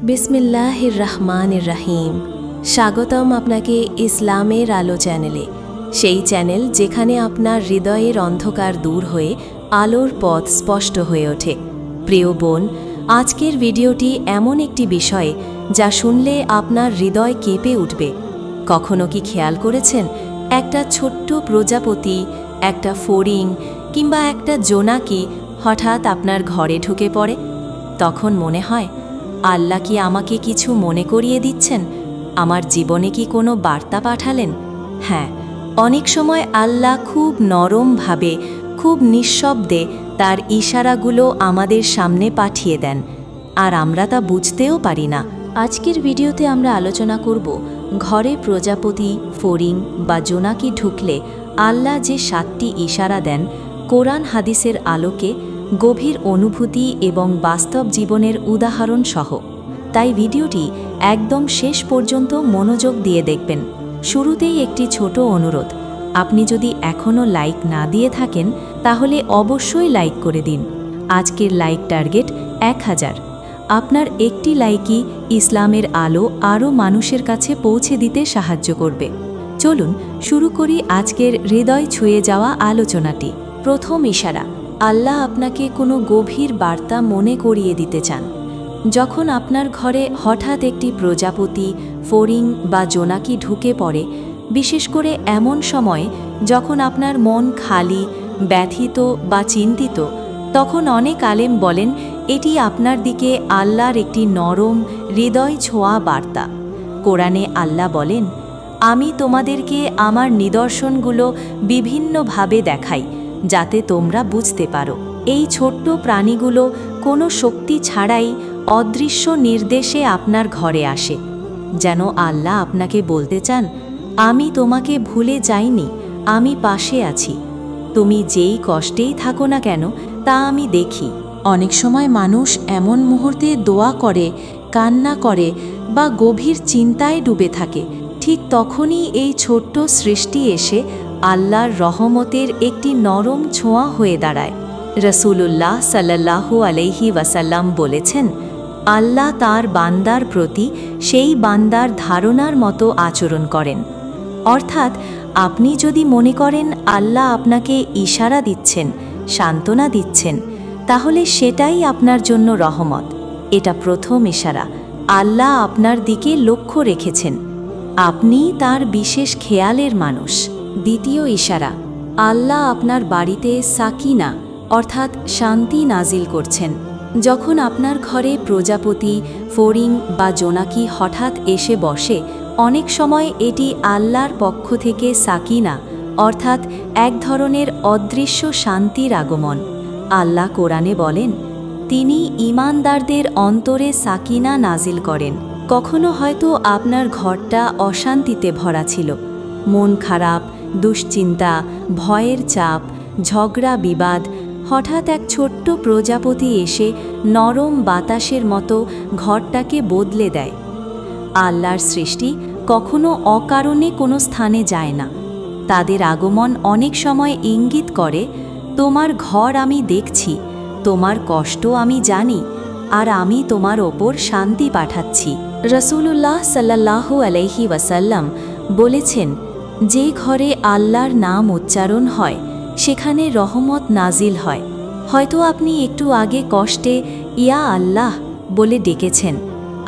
বিসমিল্লাহির রহমানির রহিম। স্বাগতম আপনাকে ইসলামের আলো চ্যানেলে, সেই চ্যানেল যেখানে আপনার হৃদয়ের অন্ধকার দূর হয়ে আলোর পথ স্পষ্ট হয়ে ওঠে। প্রিয় বোন, আজকের ভিডিওটি এমন একটি বিষয় যা শুনলে আপনার হৃদয় কেঁপে উঠবে। কখনো কি খেয়াল করেছেন, একটা ছোট্ট প্রজাপতি, একটা ফড়িং কিংবা একটা জোনাকি হঠাৎ আপনার ঘরে ঢুকে পড়ে? তখন মনে হয়, আল্লাহ কি আমাকে কিছু মনে করিয়ে দিচ্ছেন? আমার জীবনে কি কোনো বার্তা পাঠালেন? হ্যাঁ, অনেক সময় আল্লাহ খুব নরমভাবে, খুব নিঃশব্দে তার ইশারাগুলো আমাদের সামনে পাঠিয়ে দেন, আর আমরা তা বুঝতেও পারি না। আজকের ভিডিওতে আমরা আলোচনা করব ঘরে প্রজাপতি, ফড়িং বা জোনাকি ঢুকলে আল্লাহ যে 7টি ইশারা দেন, কোরআন হাদিসের আলোকে, গভীর অনুভূতি এবং বাস্তব জীবনের উদাহরণ সহ। তাই ভিডিওটি একদম শেষ পর্যন্ত মনোযোগ দিয়ে দেখবেন। শুরুতেই একটি ছোট অনুরোধ, আপনি যদি এখনও লাইক না দিয়ে থাকেন তাহলে অবশ্যই লাইক করে দিন। আজকের লাইক টার্গেট 1000। আপনার একটি লাইকই ইসলামের আলো আরও মানুষের কাছে পৌঁছে দিতে সাহায্য করবে। চলুন শুরু করি আজকের হৃদয় ছুঁয়ে যাওয়া আলোচনাটি। প্রথম ইশারা, আল্লাহ আপনাকে কোনো গভীর বার্তা মনে করিয়ে দিতে চান। যখন আপনার ঘরে হঠাৎ একটি প্রজাপতি, ফড়িং বা জোনাকি ঢুকে পড়ে, বিশেষ করে এমন সময় যখন আপনার মন খালি, ব্যথিত বা চিন্তিত, তখন অনেক আলেম বলেন এটি আপনার দিকে আল্লাহর একটি নরম, হৃদয় ছোঁয়া বার্তা। কোরআনে আল্লাহ বলেন, আমি তোমাদেরকে আমার নিদর্শনগুলো বিভিন্নভাবে দেখাই যাতে তোমরা বুঝতে পারো। এই ছোট্ট প্রাণীগুলো কোনো শক্তি ছাড়াই অদৃশ্য নির্দেশে আপনার ঘরে আসে, যেন আল্লাহ আপনাকে বলতে চান, আমি তোমাকে ভুলে যাইনি, আমি পাশে আছি। তুমি যেই কষ্টেই থাকো না কেন তা আমি দেখি। অনেক সময় মানুষ এমন মুহূর্তে দোয়া করে, কান্না করে বা গভীর চিন্তায় ডুবে থাকে, ঠিক তখনই এই ছোট্ট সৃষ্টি এসে আল্লাহর রহমতের একটি নরম ছোঁয়া হয়ে দাঁড়ায়। রাসূলুল্লাহ সাল্লাল্লাহু আলাইহি ওয়াসাল্লাম বলেছেন, আল্লাহ তার বান্দার প্রতি সেই বান্দার ধারণার মতো আচরণ করেন। অর্থাৎ আপনি যদি মনে করেন আল্লাহ আপনাকে ইশারা দিচ্ছেন, সান্ত্বনা দিচ্ছেন, তাহলে সেটাই আপনার জন্য রহমত। এটা প্রথম ইশারা, আল্লাহ আপনার দিকে লক্ষ্য রেখেছেন, আপনি তার বিশেষ খেয়ালের মানুষ। দ্বিতীয় ইশারা, আল্লাহ আপনার বাড়িতে সাকিনা অর্থাৎ শান্তি নাজিল করছেন। যখন আপনার ঘরে প্রজাপতি, ফড়িং বা জোনাকি হঠাৎ এসে বসে, অনেক সময় এটি আল্লাহর পক্ষ থেকে সাকিনা অর্থাৎ এক ধরনের অদৃশ্য শান্তির আগমন। আল্লাহ কোরআনে বলেন, তিনি ঈমানদারদের অন্তরে সাকিনা নাজিল করেন। কখনো হয়তো আপনার ঘরটা অশান্তিতে ভরা ছিল, মন খারাপ, দুশ্চিন্তা, ভয়ের চাপ, ঝগড়া বিবাদ। হঠাৎ এক ছোট্ট প্রজাপতি এসে নরম বাতাসের মতো ঘরটাকে বদলে দেয়। আল্লাহর সৃষ্টি কখনো অকারণে কোনো স্থানে যায় না। তাদের আগমন অনেক সময় ইঙ্গিত করে, তোমার ঘর আমি দেখছি, তোমার কষ্ট আমি জানি, আর আমি তোমার ওপর শান্তি পাঠাচ্ছি। রাসূলুল্লাহ সাল্লাল্লাহু আলাইহি ওয়াসাল্লাম বলেছেন, যে ঘরে আল্লাহর নাম উচ্চারণ হয় সেখানে রহমত নাজিল হয়। হয়তো আপনি একটু আগে কষ্টে ইয়া আল্লাহ বলে ডেকেছেন,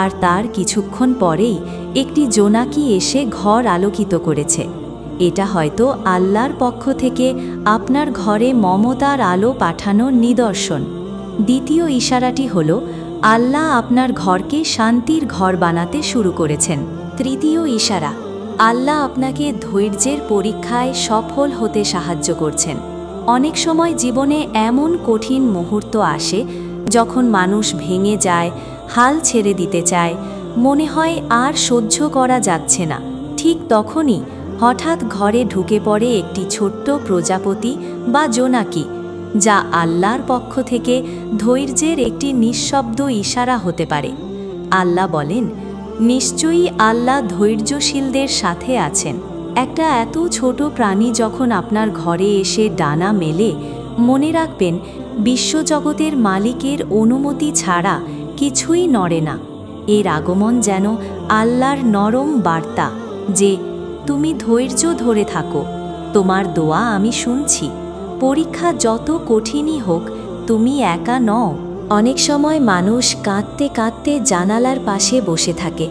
আর তার কিছুক্ষণ পরেই একটি জোনাকি এসে ঘর আলোকিত করেছে। এটা হয়তো আল্লাহর পক্ষ থেকে আপনার ঘরে মমতার আলো পাঠানোর নিদর্শন। দ্বিতীয় ইশারাটি হল, আল্লাহ আপনার ঘরকে শান্তির ঘর বানাতে শুরু করেছেন। তৃতীয় ইশারা, আল্লাহ আপনাকে ধৈর্যের পরীক্ষায় সফল হতে সাহায্য করছেন। অনেক সময় জীবনে এমন কঠিন মুহূর্ত আসে যখন মানুষ ভেঙে যায়, হাল ছেড়ে দিতে চায়, মনে হয় আর সহ্য করা যাচ্ছে না। ঠিক তখনই হঠাৎ ঘরে ঢুকে পড়ে একটি ছোট্ট প্রজাপতি বা জোনাকি, যা আল্লাহর পক্ষ থেকে ধৈর্যের একটি নিঃশব্দ ইশারা হতে পারে। আল্লাহ বলেন, নিশ্চয়ই আল্লাহ ধৈর্যশীলদের সাথে আছেন। একটা এত ছোট প্রাণী যখন আপনার ঘরে এসে ডানা মেলে, মনে রাখবেন বিশ্বজগতের মালিকের অনুমতি ছাড়া কিছুই নড়ে না। এর আগমন যেন আল্লাহর নরম বার্তা যে তুমি ধৈর্য ধরে থাকো, তোমার দোয়া আমি শুনছি, পরীক্ষা যত কঠিনই হোক তুমি একা নও। অনেক সময় মানুষ কাঁদতে কাঁদতে জানালার পাশে বসে থাকে,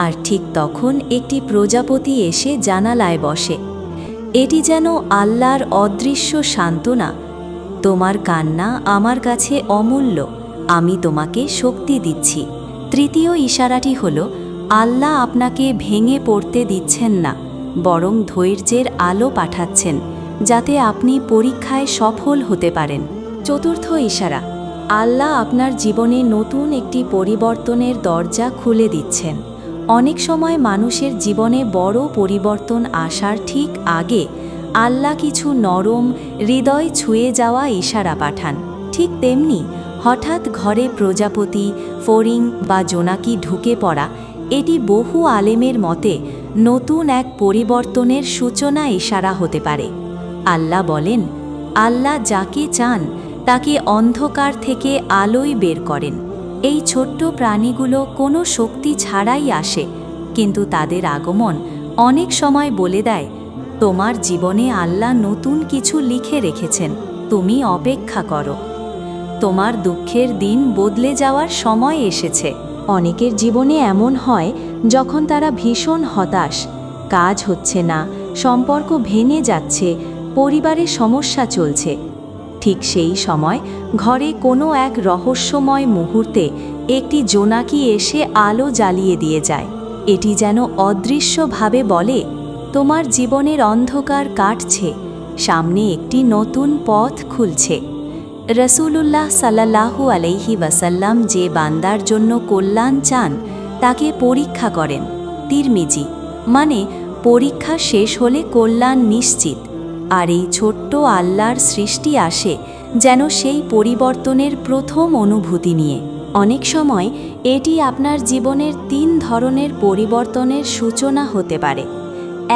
আর ঠিক তখন একটি প্রজাপতি এসে জানালায় বসে। এটি যেন আল্লাহর অদৃশ্য সান্ত্বনা, তোমার কান্না আমার কাছে অমূল্য, আমি তোমাকে শক্তি দিচ্ছি। তৃতীয় ইশারাটি হল, আল্লাহ আপনাকে ভেঙে পড়তে দিচ্ছেন না, বরং ধৈর্যের আলো পাঠাচ্ছেন যাতে আপনি পরীক্ষায় সফল হতে পারেন। চতুর্থ ইশারা, আল্লাহ আপনার জীবনে নতুন একটি পরিবর্তনের দরজা খুলে দিচ্ছেন। অনেক সময় মানুষের জীবনে বড় পরিবর্তন আসার ঠিক আগে আল্লাহ কিছু নরম, হৃদয় ছুঁয়ে যাওয়া ইশারা পাঠান। ঠিক তেমনি হঠাৎ ঘরে প্রজাপতি, ফড়িং বা জোনাকি ঢুকে পড়া, এটি বহু আলেমের মতে নতুন এক পরিবর্তনের সূচনা ইশারা হতে পারে। আল্লাহ বলেন, আল্লাহ যাকে চান তাকে অন্ধকার থেকে আলোয় বের করেন। এই ছোট্ট প্রাণীগুলো কোনো শক্তি ছাড়াই আসে, কিন্তু তাদের আগমন অনেক সময় বলে দেয়, তোমার জীবনে আল্লাহ নতুন কিছু লিখে রেখেছেন, তুমি অপেক্ষা করো। তোমার দুঃখের দিন বদলে যাওয়ার সময় এসেছে। অনেকের জীবনে এমন হয় যখন তারা ভীষণ হতাশ, কাজ হচ্ছে না, সম্পর্ক ভেঙে যাচ্ছে, পরিবারে সমস্যা চলছে। ঠিক সেই সময় ঘরে কোনো এক রহস্যময় মুহূর্তে একটি জোনাকি এসে আলো জ্বালিয়ে দিয়ে যায়। এটি যেন অদৃশ্যভাবে বলে, তোমার জীবনের অন্ধকার কাটছে, সামনে একটি নতুন পথ খুলছে। রাসূলুল্লাহ সাল্লাল্লাহু আলাইহি ওয়াসাল্লাম যে বান্দার জন্য কল্যাণ চান তাকে পরীক্ষা করেন। তিরমিজি, মানে পরীক্ষা শেষ হলে কল্যাণ নিশ্চিত। আর এই ছোট্ট আল্লাহর সৃষ্টি আসে যেন সেই পরিবর্তনের প্রথম অনুভূতি নিয়ে। অনেক সময় এটি আপনার জীবনের 3 ধরনের পরিবর্তনের সূচনা হতে পারে।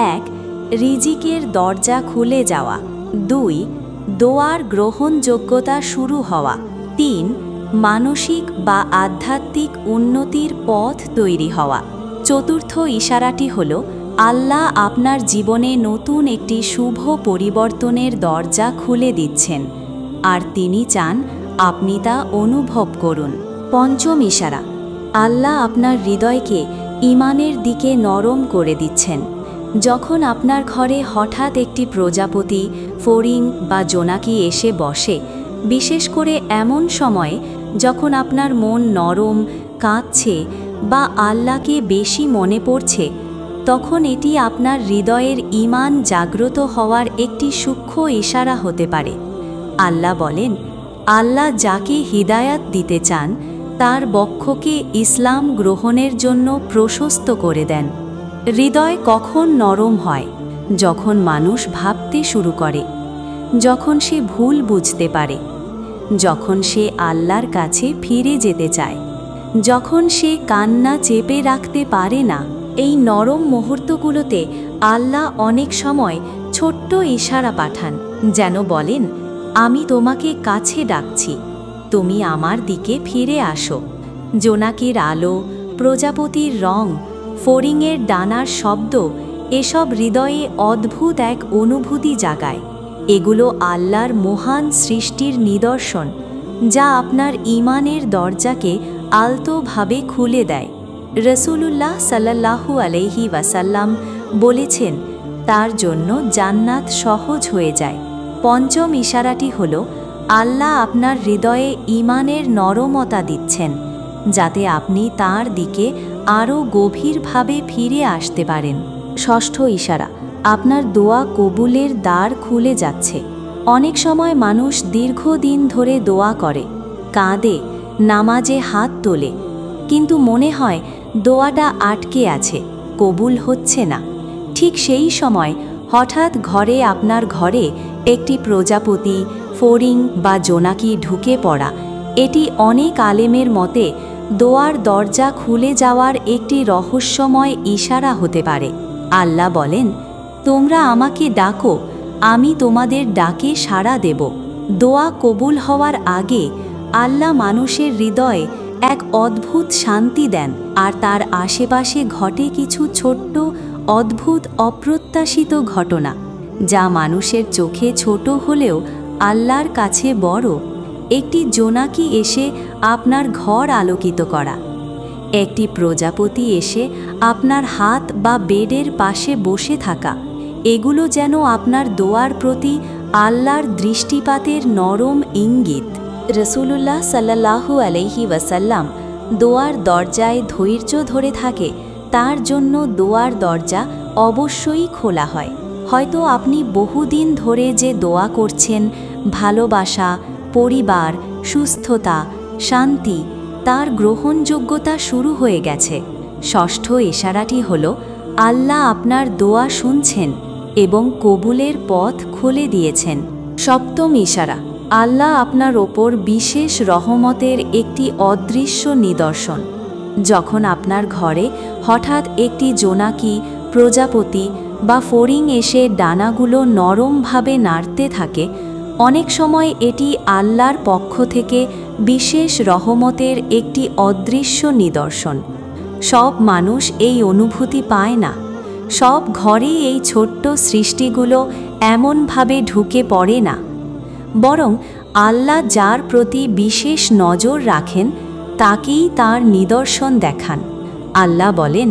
1. রিজিকের দরজা খুলে যাওয়া। 2. দোয়ার গ্রহণযোগ্যতা শুরু হওয়া। 3. মানসিক বা আধ্যাত্মিক উন্নতির পথ তৈরি হওয়া। চতুর্থ ইশারাটি হল, আল্লাহ আপনার জীবনে নতুন একটি শুভ পরিবর্তনের দরজা খুলে দিচ্ছেন, আর তিনি চান আপনি তা অনুভব করুন। পঞ্চম ইশারা, আল্লাহ আপনার হৃদয়কে ঈমানের দিকে নরম করে দিচ্ছেন। যখন আপনার ঘরে হঠাৎ একটি প্রজাপতি, ফড়িং বা জোনাকি এসে বসে, বিশেষ করে এমন সময়ে যখন আপনার মন নরম, কাঁদছে বা আল্লাহকে বেশি মনে পড়ছে, তখন এটি আপনার হৃদয়ের ঈমান জাগ্রত হওয়ার একটি সূক্ষ্ম ইশারা হতে পারে। আল্লাহ বলেন, আল্লাহ যাকে হিদায়াত দিতে চান তার বক্ষকে ইসলাম গ্রহণের জন্য প্রশস্ত করে দেন। হৃদয় কখন নরম হয়? যখন মানুষ ভাবতে শুরু করে, যখন সে ভুল বুঝতে পারে, যখন সে আল্লাহর কাছে ফিরে যেতে চায়, যখন সে কান্না চেপে রাখতে পারে না। এই নরম মুহূর্তগুলোতে আল্লাহ অনেক সময় ছোট্ট ইশারা পাঠান, যেন বলেন, আমি তোমাকে কাছে ডাকছি, তুমি আমার দিকে ফিরে আসো। জোনাকির আলো, প্রজাপতির রং, ফড়িংয়ের ডানার শব্দ, এসব হৃদয়ে অদ্ভুত এক অনুভূতি জাগায়। এগুলো আল্লাহর মহান সৃষ্টির নিদর্শন, যা আপনার ঈমানের দরজাকে আলতোভাবে খুলে দেয়। রাসূলুল্লাহ সাল্লাল্লাহু আলাইহি ওয়াসাল্লাম বলেছেন, তার জন্য জান্নাত সহজ হয়ে যায়। পঞ্চম ইশারাটি হল, আল্লাহ আপনার হৃদয়ে ঈমানের নরমতা দিচ্ছেন, যাতে আপনি তার দিকে আরও গভীরভাবে ফিরে আসতে পারেন। ষষ্ঠ ইশারা, আপনার দোয়া কবুলের দ্বার খুলে যাচ্ছে। অনেক সময় মানুষ দীর্ঘদিন ধরে দোয়া করে, কাঁদে, নামাজে হাত তোলে, কিন্তু মনে হয় দোয়াটা আটকে আছে, কবুল হচ্ছে না। ঠিক সেই সময় হঠাৎ আপনার ঘরে একটি প্রজাপতি, ফড়িং বা জোনাকি ঢুকে পড়া, এটি অনেক আলেমের মতে দোয়ার দরজা খুলে যাওয়ার একটি রহস্যময় ইশারা হতে পারে। আল্লাহ বলেন, তোমরা আমাকে ডাকো, আমি তোমাদের ডাকে সাড়া দেব। দোয়া কবুল হওয়ার আগে আল্লাহ মানুষের হৃদয়ে এক অদ্ভুত শান্তি দেন, আর তার আশেপাশে ঘটে কিছু ছোট্ট অদ্ভুত অপ্রত্যাশিত ঘটনা, যা মানুষের চোখে ছোট হলেও আল্লাহর কাছে বড়। একটি জোনাকি এসে আপনার ঘর আলোকিত করা, একটি প্রজাপতি এসে আপনার হাত বা বেডের পাশে বসে থাকা, এগুলো যেন আপনার দোয়ার প্রতি আল্লাহর দৃষ্টিপাতের নরম ইঙ্গিত। রসুলুল্লাহ সাল্লাল্লাহু আলাইহি ওয়াসাল্লাম দোয়ার দরজায় ধৈর্য ধরে থাকে, তার জন্য দোয়ার দরজা অবশ্যই খোলা হয়। হয়তো আপনি বহুদিন ধরে যে দোয়া করছেন, ভালোবাসা, পরিবার, সুস্থতা, শান্তি, তার গ্রহণযোগ্যতা শুরু হয়ে গেছে। ষষ্ঠ ইশারাটি হল আল্লাহ আপনার দোয়া শুনছেন এবং কবুলের পথ খুলে দিয়েছেন। সপ্তম ইশারা, আল্লাহ আপনার ওপর বিশেষ রহমতের একটি অদৃশ্য নিদর্শন। যখন আপনার ঘরে হঠাৎ একটি জোনাকি, প্রজাপতি বা ফড়িং এসে ডানাগুলো নরমভাবে নাড়তে থাকে, অনেক সময় এটি আল্লাহর পক্ষ থেকে বিশেষ রহমতের একটি অদৃশ্য নিদর্শন। সব মানুষ এই অনুভূতি পায় না। সব ঘরে এই ছোট্ট সৃষ্টিগুলো এমনভাবে ঢুকে পড়ে না। বরং আল্লাহ যার প্রতি বিশেষ নজর রাখেন তাকেই তার নিদর্শন দেখান। আল্লাহ বলেন,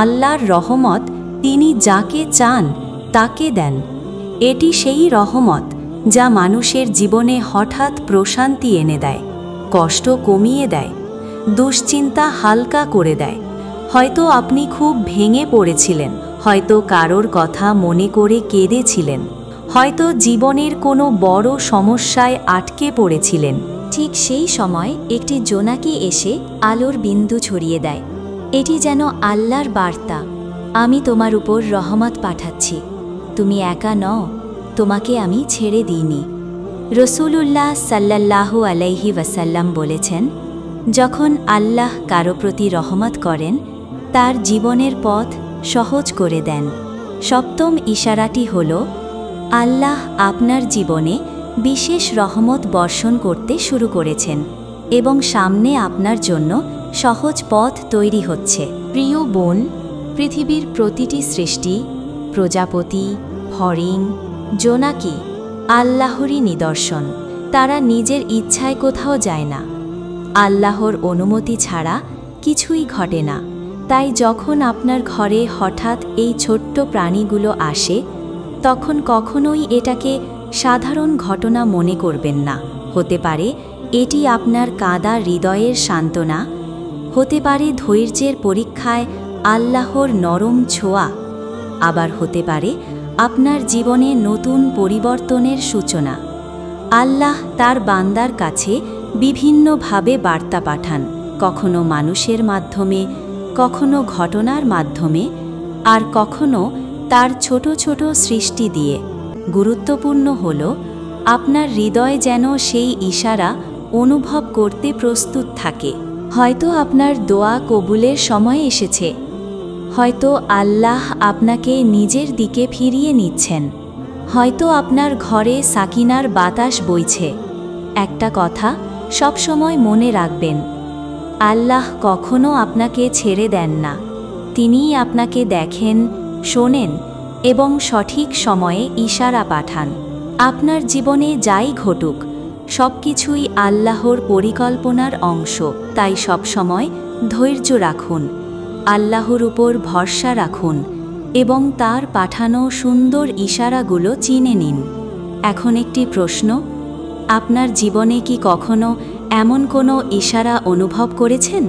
আল্লাহর রহমত তিনি যাকে চান তাকে দেন। এটি সেই রহমত যা মানুষের জীবনে হঠাৎ প্রশান্তি এনে দেয়, কষ্ট কমিয়ে দেয়, দুশ্চিন্তা হালকা করে দেয়। হয়তো আপনি খুব ভেঙে পড়েছিলেন, হয়তো কারোর কথা মনে করে কেঁদেছিলেন, হয়তো জীবনের কোনো বড় সমস্যায় আটকে পড়েছিলেন। ঠিক সেই সময় একটি জোনাকি এসে আলোর বিন্দু ছড়িয়ে দেয়। এটি যেন আল্লাহর বার্তা, আমি তোমার উপর রহমত পাঠাচ্ছি, তুমি একা নও, তোমাকে আমি ছেড়ে দিইনি। রসুলুল্লাহ সাল্লাল্লাহু আলাইহি ওয়াসাল্লাম বলেছেন, যখন আল্লাহ কারো প্রতি রহমত করেন, তার জীবনের পথ সহজ করে দেন। সপ্তম ইশারাটি হল আল্লাহ আপনার জীবনে বিশেষ রহমত বর্ষণ করতে শুরু করেছেন এবং সামনে আপনার জন্য সহজ পথ তৈরি হচ্ছে। প্রিয় বোন, পৃথিবীর প্রতিটি সৃষ্টি, প্রজাপতি, ফড়িং, জোনাকি আল্লাহরই নিদর্শন। তারা নিজের ইচ্ছায় কোথাও যায় না। আল্লাহর অনুমতি ছাড়া কিছুই ঘটে না। তাই যখন আপনার ঘরে হঠাৎ এই ছোট্ট প্রাণীগুলো আসে, তখন কখনোই এটাকে সাধারণ ঘটনা মনে করবেন না। হতে পারে এটি আপনার কাঁদা হৃদয়ের সান্ত্বনা, হতে পারে ধৈর্যের পরীক্ষায় আল্লাহর নরম ছোঁয়া, আবার হতে পারে আপনার জীবনে নতুন পরিবর্তনের সূচনা। আল্লাহ তার বান্দার কাছে বিভিন্নভাবে বার্তা পাঠান, কখনো মানুষের মাধ্যমে, কখনো ঘটনার মাধ্যমে, আর কখনো তার ছোট ছোট সৃষ্টি দিয়ে। গুরুত্বপূর্ণ হল আপনার হৃদয় যেন সেই ইশারা অনুভব করতে প্রস্তুত থাকে। হয়তো আপনার দোয়া কবুলের সময় এসেছে, হয়তো আল্লাহ আপনাকে নিজের দিকে ফিরিয়ে নিচ্ছেন, হয়তো আপনার ঘরে সাকিনার বাতাস বইছে। একটা কথা সবসময় মনে রাখবেন, আল্লাহ কখনো আপনাকে ছেড়ে দেন না। তিনিই আপনাকে দেখেন, শোনেন এবং সঠিক সময়ে ইশারা পাঠান। আপনার জীবনে যাই ঘটুক, সবকিছুই আল্লাহর পরিকল্পনার অংশ। তাই সবসময় ধৈর্য রাখুন, আল্লাহর উপর ভরসা রাখুন এবং তার পাঠানো সুন্দর ইশারাগুলো চিনে নিন। এখন একটি প্রশ্ন, আপনার জীবনে কি কখনো এমন কোনো ইশারা অনুভব করেছেন